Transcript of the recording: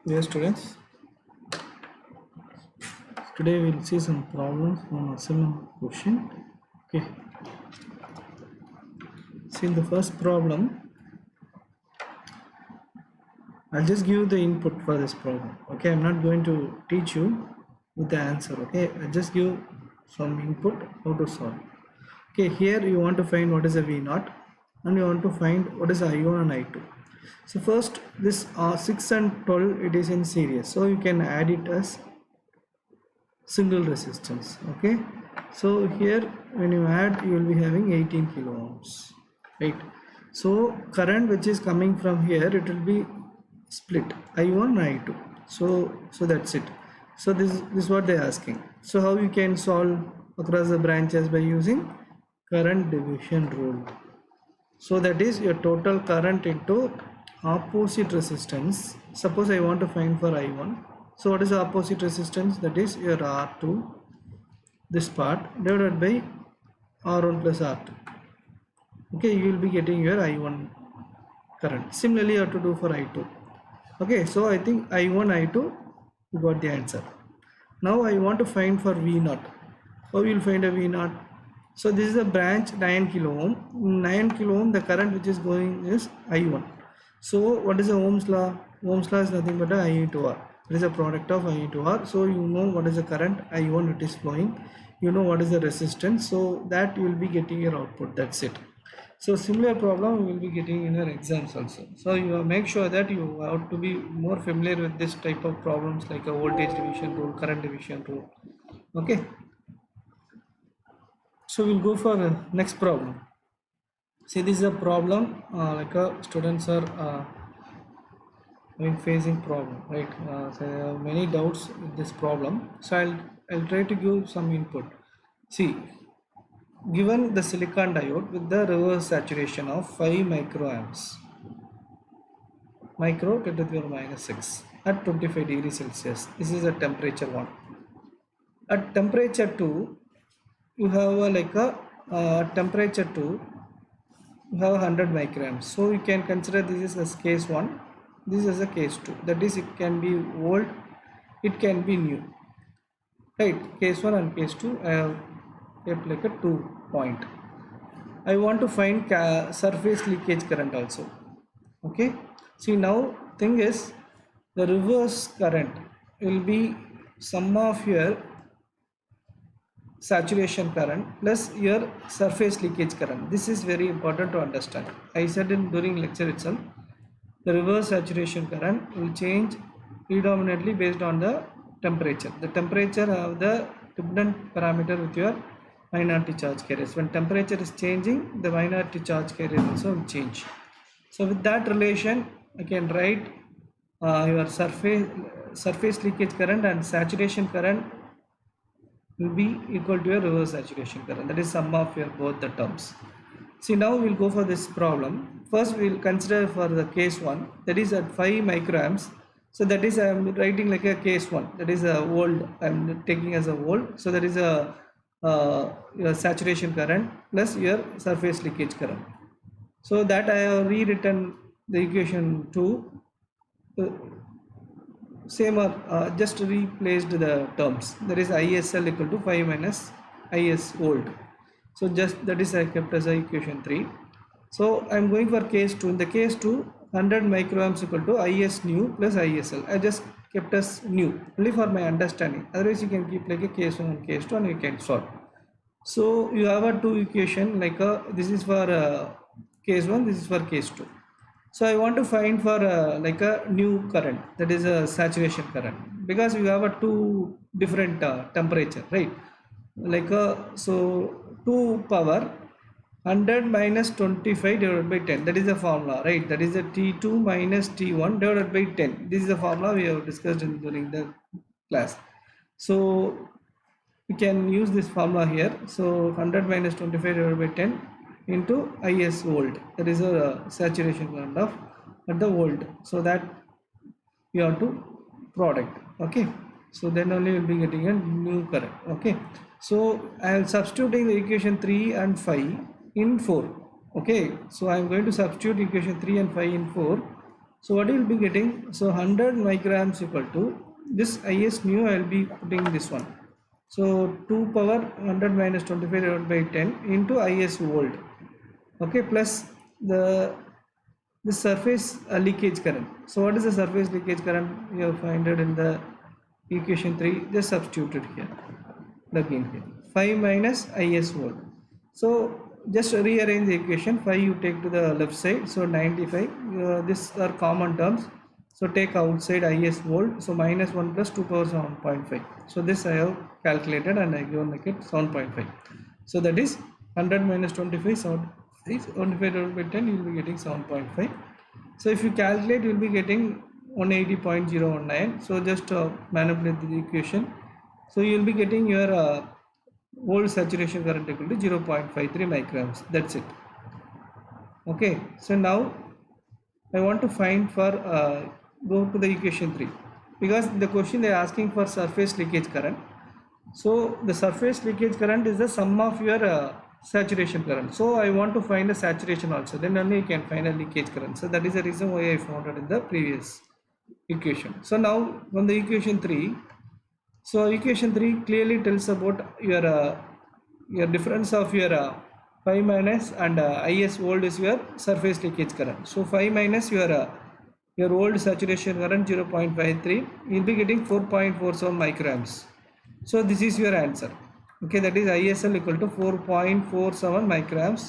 Dear students, today we'll see some problems from assignment question. Okay, see in the first problem, I'll just give the input for this problem. Okay, I'm not going to teach you with the answer. Okay, I'll just give some input how to solve. Okay, here you want to find what is a V naught and you want to find what is I1 and I2. So first this 6 and 12 it is in series, so you can add it as single resistance. Okay, so here when you add you will be having 18 kilo ohms, right? So current which is coming from here, it will be split I1 I2. So that's it. So this is what they are asking. So how you can solve across the branches? By using current division rule. So that is your total current into opposite resistance. Suppose I want to find for I1. So what is the opposite resistance? That is your R2, this part, divided by R1 plus R2. Okay, you will be getting your I1 current. Similarly, you have to do for I2. Okay, so I think I1, I2, you got the answer. Now I want to find for V0. How you will find a V0? So this is a branch 9 kilo ohm. 9 kilo ohm, the current which is going is I1. So what is the Ohm's law? Ohm's law is nothing but a I into R. It is a product of I into R. So you know what is the current I1 it is flowing. You know what is the resistance. So that you will be getting your output. That's it. So similar problem we will be getting in your exams also. So you make sure that you have to be more familiar with this type of problems like a voltage division rule, current division rule. Okay. So we'll go for the next problem. See, this is a problem students are facing problem, right? So I have many doubts with this problem. So I'll try to give some input. See, given the silicon diode with the reverse saturation of 5 microamps, micro 10 to the power minus 6 at 25 degrees Celsius. This is a temperature 1. At temperature 2, you have temperature 2, you have 100 microamps. So you can consider this is as case 1, this is a case 2. That is, it can be old, it can be new. Right, case 1 and case 2, I have kept like a 2 point. I want to find surface leakage current also. Okay, see now thing is the reverse current will be sum of your saturation current plus your surface leakage current. This is very important to understand. I said during lecture itself, the reverse saturation current will change predominantly based on the temperature. The temperature have the dependent parameter with your minority charge carriers. When temperature is changing, the minority charge carrier also will change. So with that relation, I can write your surface leakage current and saturation current will be equal to your reverse saturation current. That is sum of your both the terms. See, now we will go for this problem. First we will consider for the case 1, that is at 5 microamps. So that is I am writing like a case 1, that is a volt, I am taking as a volt. So that is a your saturation current plus your surface leakage current. So that I have rewritten the equation 2. Same or just replaced the terms. That is ISL equal to 5 minus IS volt. So just that is I kept as a equation 3. So I am going for case 2. In the case 2, 100 microamps equal to IS new plus ISL. I just kept as new only for my understanding. Otherwise you can keep like a case 1 and case 2 and you can solve. So you have a 2 equation like this is for case 1, this is for case 2. So I want to find for like a new current, that is a saturation current, because you have a 2 different temperature, right? Like so 2 power 100 minus 25 divided by 10, that is the formula, right? That is the T2 minus T1 divided by 10. This is the formula we have discussed during the class. So we can use this formula here. So 100 minus 25 divided by 10 into IS volt, that is a saturation current of at the volt. So that you have to product. Okay, so then only you will be getting a new current. Okay, so I am substituting the equation 3 and 5 in 4. Okay, so I am going to substitute equation 3 and 5 in 4. So what you will be getting, so 100 micrograms equal to this is nu, I will be putting this one. So 2 power 100 minus 25 divided by 10 into is volt. Okay, plus the surface leakage current. So what is the surface leakage current? You have find it in the equation 3. Just substitute it here. Plug in here. 5 minus is volt. So just rearrange the equation. 5 you take to the left side. So 95. These are common terms. So take outside is volt. So minus 1 plus 2 power 7.5. So this I have calculated and I given like it 7.5. So that is 100 minus 25, 25 divided by 10, you will be getting 7.5. So if you calculate, you will be getting 180.019. So just manipulate the equation. So you will be getting your volt saturation current equal to 0.53 micrograms. That's it. Okay. So now I want to find for go to the equation 3, because the question they are asking for surface leakage current. So the surface leakage current is the sum of your saturation current. So I want to find a saturation also, then only you can find a leakage current. So that is the reason why I found it in the previous equation. So now from the equation 3, so equation 3 clearly tells about your difference of your 5 minus and is volt is your surface leakage current. So 5 minus your old saturation current 0.53, you will be getting 4.47 micrograms. So this is your answer. Okay, that is ISL equal to 4.47 micrograms.